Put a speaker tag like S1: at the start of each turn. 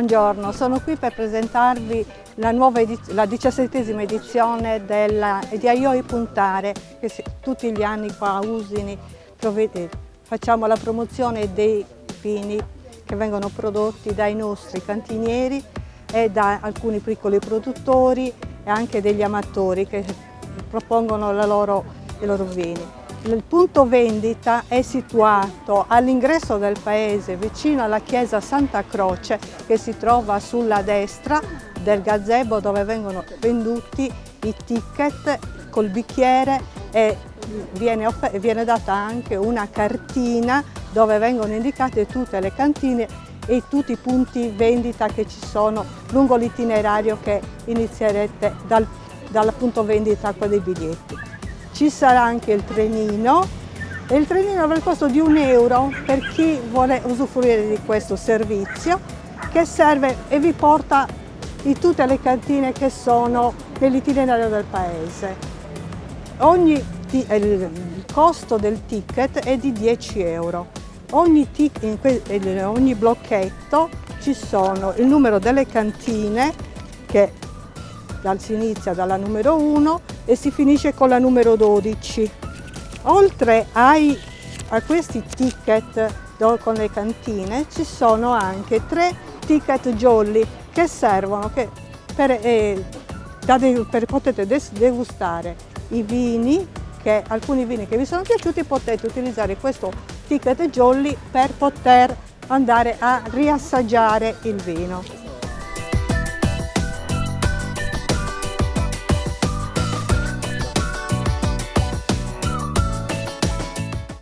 S1: Buongiorno, sono qui per presentarvi la 17ª edizione di Aioi Puntare, che tutti gli anni qua Usini facciamo la promozione dei vini che vengono prodotti dai nostri cantinieri e da alcuni piccoli produttori e anche degli amatori che propongono i loro vini. Il punto vendita è situato all'ingresso del paese, vicino alla chiesa Santa Croce, che si trova sulla destra del gazebo, dove vengono venduti i ticket col bicchiere e viene data anche una cartina dove vengono indicate tutte le cantine e tutti i punti vendita che ci sono lungo l'itinerario che inizierete dal punto vendita con dei biglietti. Ci sarà anche il trenino e il trenino avrà il costo di €1 per chi vuole usufruire di questo servizio, che serve e vi porta in tutte le cantine che sono nell'itinerario del paese. Il costo del ticket è di €10. In ogni blocchetto ci sono il numero delle cantine, che si inizia dalla numero 1 e si finisce con la numero 12. Oltre a questi ticket con le cantine ci sono anche 3 ticket jolly che servono per poter degustare i vini, alcuni vini che vi sono piaciuti. Potete utilizzare questo ticket jolly per poter andare a riassaggiare il vino.